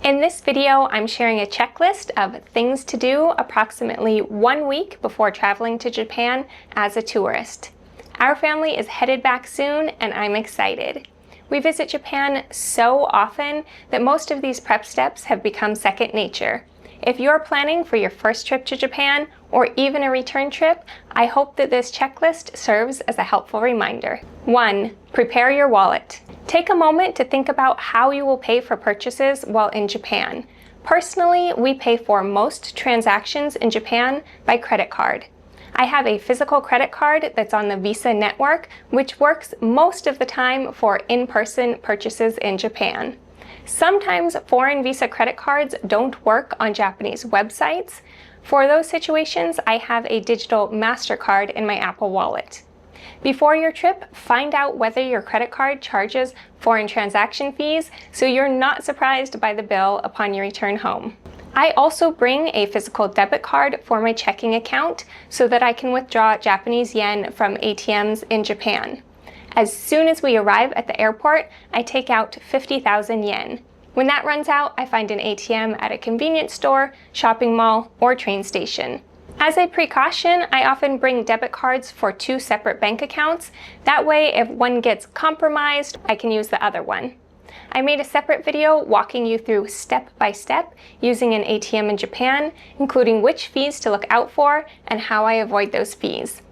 In this video, I'm sharing a checklist of things to do approximately 1 week before traveling to Japan as a tourist. Our family is headed back soon and I'm excited. We visit Japan so often that most of these prep steps have become second nature. If you're planning for your first trip to Japan or even a return trip, I hope that this checklist serves as a helpful reminder. 1. Prepare your wallet. Take a moment to think about how you will pay for purchases while in Japan. Personally, we pay for most transactions in Japan by credit card. I have a physical credit card that's on the Visa network, which works most of the time for in-person purchases in Japan. Sometimes foreign Visa credit cards don't work on Japanese websites. For those situations, I have a digital MasterCard in my Apple Wallet. Before your trip, find out whether your credit card charges foreign transaction fees so you're not surprised by the bill upon your return home. I also bring a physical debit card for my checking account so that I can withdraw Japanese yen from ATMs in Japan. As soon as we arrive at the airport, I take out 50,000 yen. When that runs out, I find an ATM at a convenience store, shopping mall, or train station. As a precaution, I often bring debit cards for 2 separate bank accounts. That way, if one gets compromised, I can use the other one. I made a separate video walking you through step by step using an ATM in Japan, including which fees to look out for and how I avoid those fees.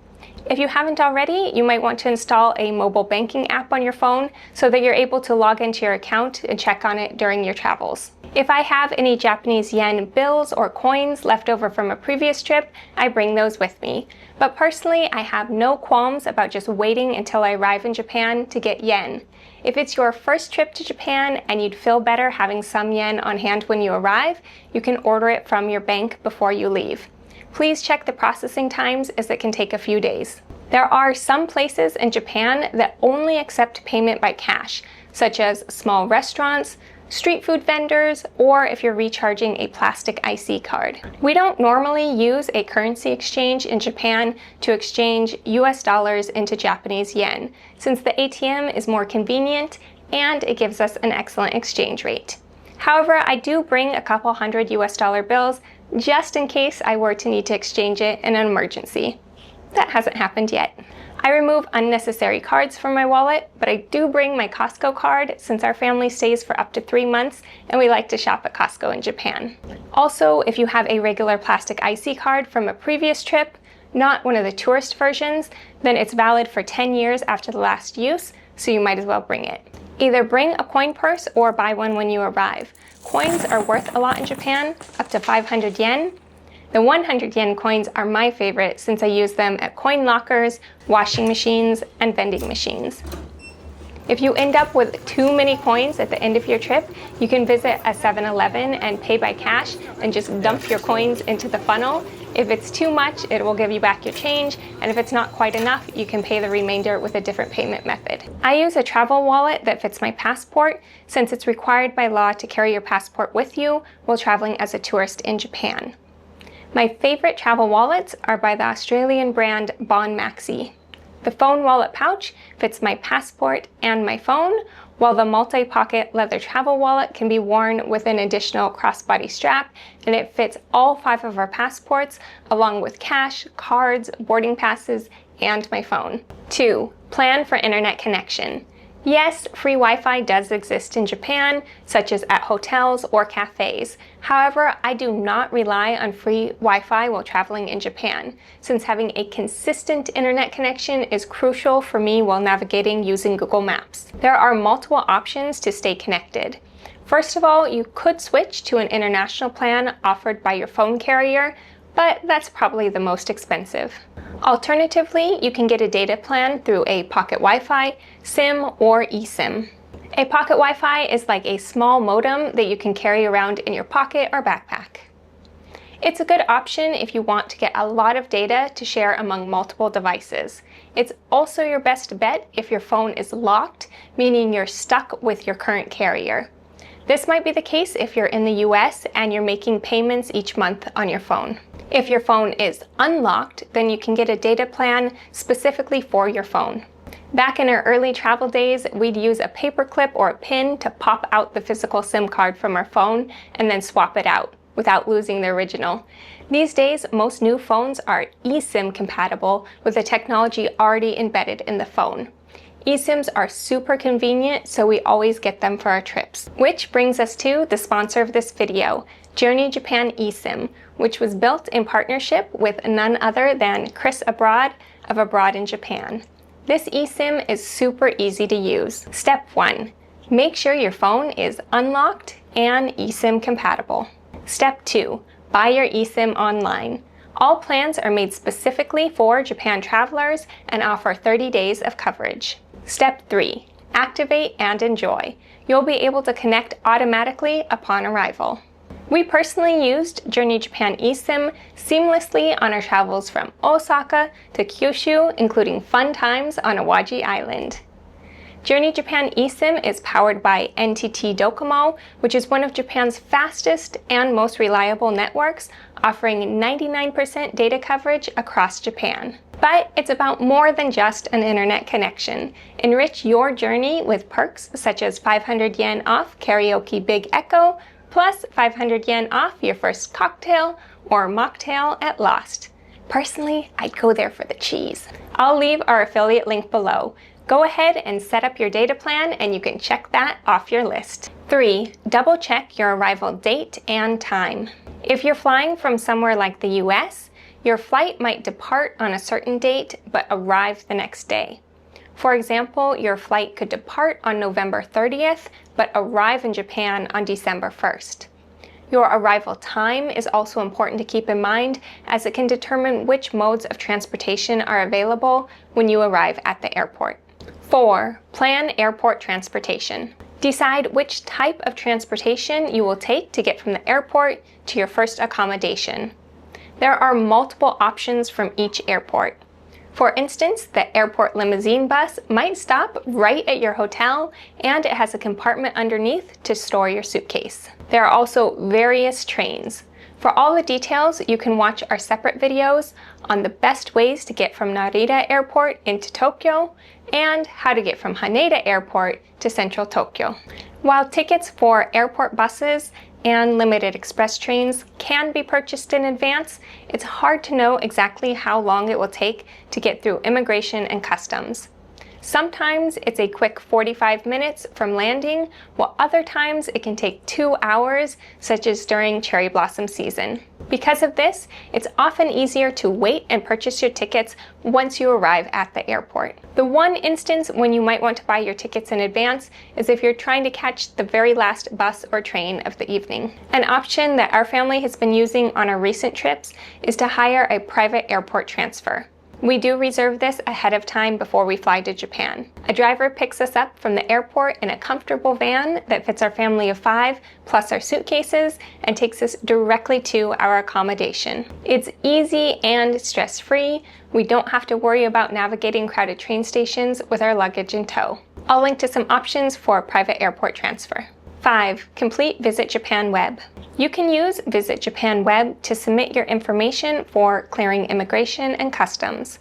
If you haven't already, you might want to install a mobile banking app on your phone so that you're able to log into your account and check on it during your travels. If I have any Japanese yen bills or coins left over from a previous trip, I bring those with me. But personally, I have no qualms about just waiting until I arrive in Japan to get yen. If it's your first trip to Japan and you'd feel better having some yen on hand when you arrive, you can order it from your bank before you leave. Please check the processing times as it can take a few days. There are some places in Japan that only accept payment by cash, such as small restaurants, street food vendors, or if you're recharging a plastic IC card. We don't normally use a currency exchange in Japan to exchange US dollars into Japanese yen, since the ATM is more convenient and it gives us an excellent exchange rate. However, I do bring a couple hundred US dollar bills just in case I were to need to exchange it in an emergency. That hasn't happened yet. I remove unnecessary cards from my wallet, but I do bring my Costco card since our family stays for up to 3 months and we like to shop at Costco in Japan. Also, if you have a regular plastic IC card from a previous trip, not one of the tourist versions, then it's valid for 10 years after the last use, so you might as well bring it. Either bring a coin purse or buy one when you arrive. Coins are worth a lot in Japan, up to 500 yen. The 100 yen coins are my favorite since I use them at coin lockers, washing machines, and vending machines. If you end up with too many coins at the end of your trip, you can visit a 7-Eleven and pay by cash and just dump your coins into the funnel. If it's too much, it will give you back your change, and if it's not quite enough, you can pay the remainder with a different payment method. I use a travel wallet that fits my passport since it's required by law to carry your passport with you while traveling as a tourist in Japan. My favorite travel wallets are by the Australian brand Bon Maxi. The phone wallet pouch fits my passport and my phone, while the multi-pocket leather travel wallet can be worn with an additional crossbody strap, and it fits all 5 of our passports, along with cash, cards, boarding passes, and my phone. 2. Plan for internet connection. Yes, free Wi-Fi does exist in Japan, such as at hotels or cafes. However, I do not rely on free Wi-Fi while traveling in Japan, since having a consistent internet connection is crucial for me while navigating using Google Maps. There are multiple options to stay connected. First of all, you could switch to an international plan offered by your phone carrier, but that's probably the most expensive. Alternatively, you can get a data plan through a pocket Wi-Fi, SIM, or eSIM. A pocket Wi-Fi is like a small modem that you can carry around in your pocket or backpack. It's a good option if you want to get a lot of data to share among multiple devices. It's also your best bet if your phone is locked, meaning you're stuck with your current carrier. This might be the case if you're in the US and you're making payments each month on your phone. If your phone is unlocked, then you can get a data plan specifically for your phone. Back in our early travel days, we'd use a paper clip or a pin to pop out the physical SIM card from our phone and then swap it out without losing the original. These days, most new phones are eSIM compatible with the technology already embedded in the phone. eSIMs are super convenient, so we always get them for our trips. Which brings us to the sponsor of this video, Journey Japan eSIM, which was built in partnership with none other than Chris Abroad of Abroad in Japan. This eSIM is super easy to use. Step 1. Make sure your phone is unlocked and eSIM compatible. Step 2. Buy your eSIM online. All plans are made specifically for Japan travelers and offer 30 days of coverage. Step 3. Activate and enjoy. You'll be able to connect automatically upon arrival. We personally used Journey Japan eSIM seamlessly on our travels from Osaka to Kyushu, including fun times on Awaji Island. Journey Japan eSIM is powered by NTT Docomo, which is one of Japan's fastest and most reliable networks, offering 99% data coverage across Japan. But it's about more than just an internet connection. Enrich your journey with perks such as 500 yen off Karaoke Big Echo, plus 500 yen off your first cocktail or mocktail at Lost. Personally, I'd go there for the cheese. I'll leave our affiliate link below. Go ahead and set up your data plan and you can check that off your list. 3. Double check your arrival date and time. If you're flying from somewhere like the US, your flight might depart on a certain date but arrive the next day. For example, your flight could depart on November 30th, but arrive in Japan on December 1st. Your arrival time is also important to keep in mind, as it can determine which modes of transportation are available when you arrive at the airport. 4. Plan airport transportation. Decide which type of transportation you will take to get from the airport to your first accommodation. There are multiple options from each airport. For instance, the airport limousine bus might stop right at your hotel, and it has a compartment underneath to store your suitcase. There are also various trains. For all the details, you can watch our separate videos on the best ways to get from Narita Airport into Tokyo and how to get from Haneda Airport to central Tokyo. While tickets for airport buses and limited express trains can be purchased in advance, it's hard to know exactly how long it will take to get through immigration and customs. Sometimes it's a quick 45 minutes from landing, while other times it can take 2 hours, such as during cherry blossom season. Because of this, it's often easier to wait and purchase your tickets once you arrive at the airport. The one instance when you might want to buy your tickets in advance is if you're trying to catch the very last bus or train of the evening. An option that our family has been using on our recent trips is to hire a private airport transfer. We do reserve this ahead of time before we fly to Japan. A driver picks us up from the airport in a comfortable van that fits our family of 5, plus our suitcases, and takes us directly to our accommodation. It's easy and stress-free. We don't have to worry about navigating crowded train stations with our luggage in tow. I'll link to some options for private airport transfer. 5. Complete Visit Japan Web. You can use Visit Japan Web to submit your information for clearing immigration and customs.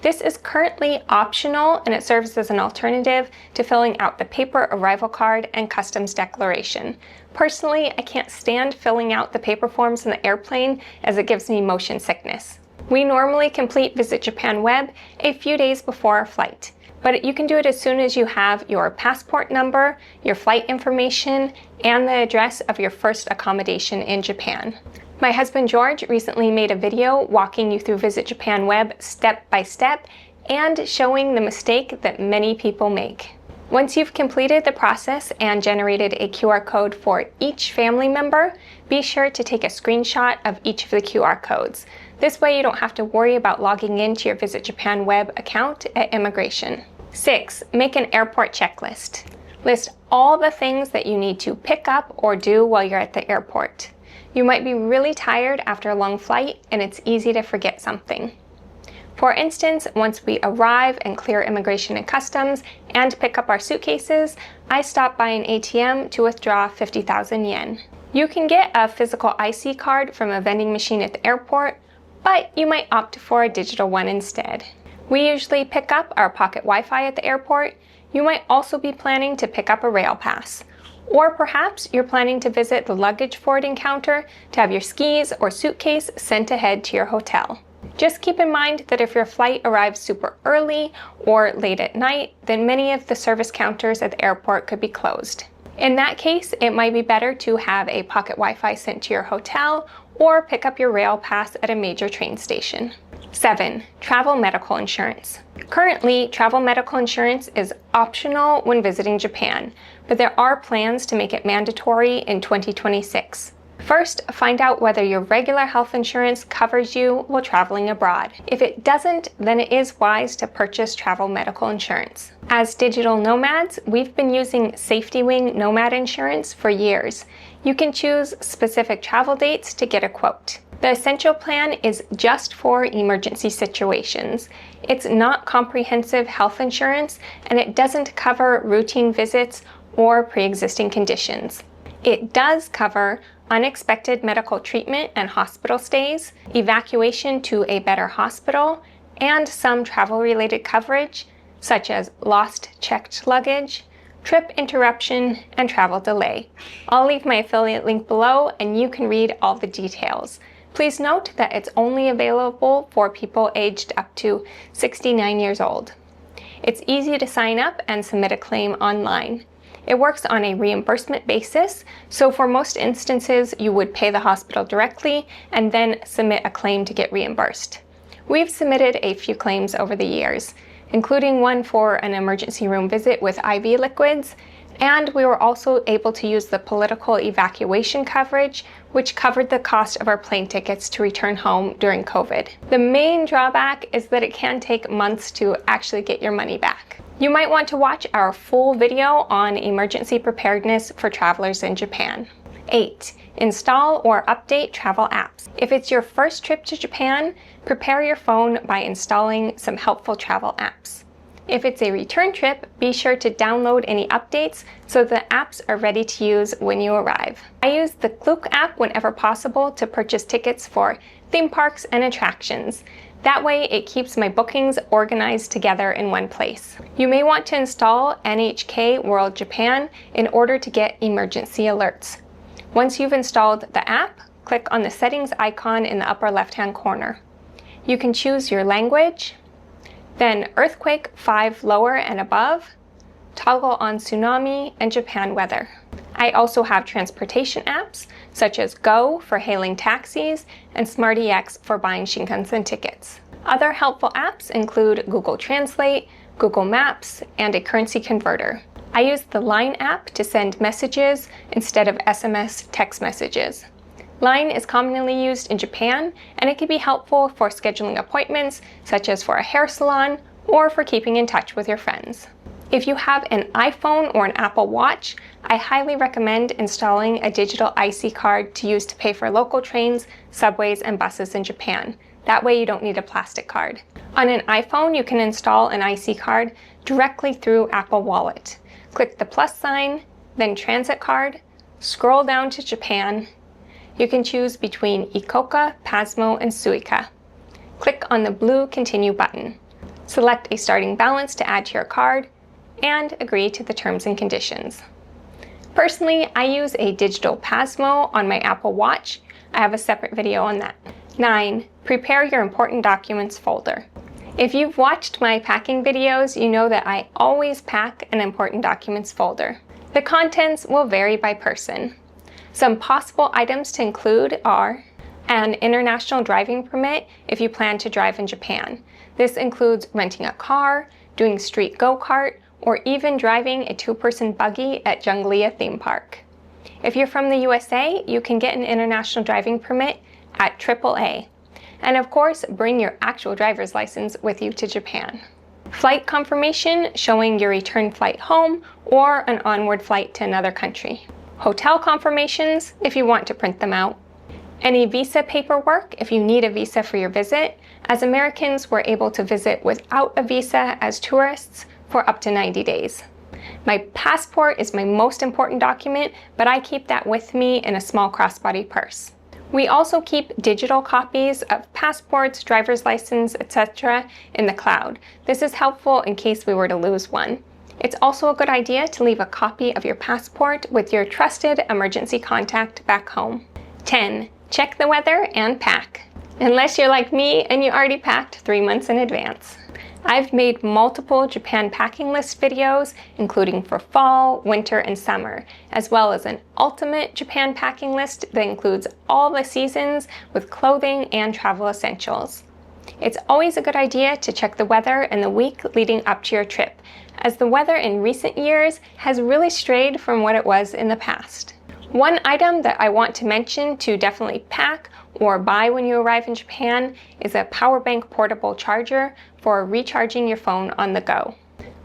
This is currently optional, and it serves as an alternative to filling out the paper arrival card and customs declaration. Personally, I can't stand filling out the paper forms in the airplane as it gives me motion sickness. We normally complete Visit Japan Web a few days before our flight, but you can do it as soon as you have your passport number, your flight information, and the address of your first accommodation in Japan. My husband George recently made a video walking you through Visit Japan Web step by step and showing the mistake that many people make. Once you've completed the process and generated a QR code for each family member, be sure to take a screenshot of each of the QR codes. This way you don't have to worry about logging into your Visit Japan Web account at immigration. 6. Make an airport checklist. List all the things that you need to pick up or do while you're at the airport. You might be really tired after a long flight, and it's easy to forget something. For instance, once we arrive and clear immigration and customs and pick up our suitcases, I stop by an ATM to withdraw 50,000 yen. You can get a physical IC card from a vending machine at the airport, but you might opt for a digital one instead. We usually pick up our pocket Wi-Fi at the airport. You might also be planning to pick up a rail pass. Or perhaps you're planning to visit the luggage forwarding counter to have your skis or suitcase sent ahead to your hotel. Just keep in mind that if your flight arrives super early or late at night, then many of the service counters at the airport could be closed. In that case, it might be better to have a pocket Wi-Fi sent to your hotel or pick up your rail pass at a major train station. 7. Travel medical insurance. Currently, travel medical insurance is optional when visiting Japan, but there are plans to make it mandatory in 2026. First, find out whether your regular health insurance covers you while traveling abroad. If it doesn't, then it is wise to purchase travel medical insurance. As digital nomads, we've been using Safety Wing Nomad Insurance for years. You can choose specific travel dates to get a quote. The Essential Plan is just for emergency situations. It's not comprehensive health insurance, and it doesn't cover routine visits or pre-existing conditions. It does cover unexpected medical treatment and hospital stays, evacuation to a better hospital, and some travel-related coverage, such as lost checked luggage, trip interruption, and travel delay. I'll leave my affiliate link below, and you can read all the details. Please note that it's only available for people aged up to 69 years old. It's easy to sign up and submit a claim online. It works on a reimbursement basis, so for most instances, you would pay the hospital directly and then submit a claim to get reimbursed. We've submitted a few claims over the years, including one for an emergency room visit with IV liquids, and we were also able to use the political evacuation coverage, which covered the cost of our plane tickets to return home during COVID. The main drawback is that it can take months to actually get your money back. You might want to watch our full video on emergency preparedness for travelers in Japan. 8. Install or update travel apps. If it's your first trip to Japan, prepare your phone by installing some helpful travel apps. If it's a return trip, be sure to download any updates so the apps are ready to use when you arrive. I use the Klook app whenever possible to purchase tickets for theme parks and attractions. That way, it keeps my bookings organized together in one place. You may want to install NHK World Japan in order to get emergency alerts. Once you've installed the app, click on the settings icon in the upper left-hand corner. You can choose your language, then earthquake 5 lower and above, toggle on tsunami and Japan weather. I also have transportation apps such as Go for hailing taxis and SmartEX for buying Shinkansen tickets. Other helpful apps include Google Translate, Google Maps, and a currency converter. I use the Line app to send messages instead of SMS text messages. Line is commonly used in Japan, and it can be helpful for scheduling appointments, such as for a hair salon or for keeping in touch with your friends. If you have an iPhone or an Apple Watch, I highly recommend installing a digital IC card to use to pay for local trains, subways, and buses in Japan. That way you don't need a plastic card. On an iPhone, you can install an IC card directly through Apple Wallet. Click the plus sign, then Transit Card, scroll down to Japan. You can choose between Ikoka, Pasmo, and Suica. Click on the blue Continue button. Select a starting balance to add to your card, and agree to the terms and conditions. Personally, I use a digital Pasmo on my Apple Watch. I have a separate video on that. 9. Prepare your important documents folder. If you've watched my packing videos, you know that I always pack an important documents folder. The contents will vary by person. Some possible items to include are an international driving permit if you plan to drive in Japan. This includes renting a car, doing street go-kart, or even driving a 2-person buggy at Junglia theme park. If you're from the USA, you can get an international driving permit at AAA. And of course, bring your actual driver's license with you to Japan. Flight confirmation showing your return flight home or an onward flight to another country. Hotel confirmations if you want to print them out. Any visa paperwork if you need a visa for your visit. As Americans, we're able to visit without a visa as tourists for up to 90 days. My passport is my most important document, but I keep that with me in a small crossbody purse. We also keep digital copies of passports, driver's license, etc. in the cloud. This is helpful in case we were to lose one. It's also a good idea to leave a copy of your passport with your trusted emergency contact back home. 10. Check the weather and pack. Unless you're like me and you already packed 3 months in advance. I've made multiple Japan packing list videos, including for fall, winter, and summer, as well as an ultimate Japan packing list that includes all the seasons with clothing and travel essentials. It's always a good idea to check the weather in the week leading up to your trip, as the weather in recent years has really strayed from what it was in the past. One item that I want to mention to definitely pack or buy when you arrive in Japan is a power bank portable charger for recharging your phone on the go.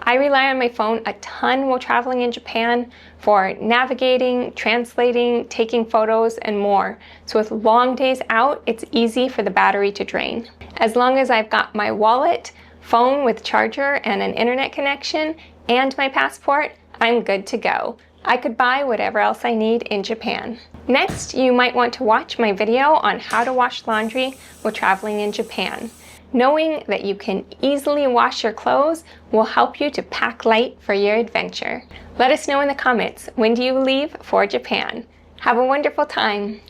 I rely on my phone a ton while traveling in Japan for navigating, translating, taking photos, and more. So with long days out, it's easy for the battery to drain. As long as I've got my wallet, phone with charger and an internet connection, and my passport, I'm good to go. I could buy whatever else I need in Japan. Next, you might want to watch my video on how to wash laundry while traveling in Japan. Knowing that you can easily wash your clothes will help you to pack light for your adventure. Let us know in the comments, when do you leave for Japan? Have a wonderful time!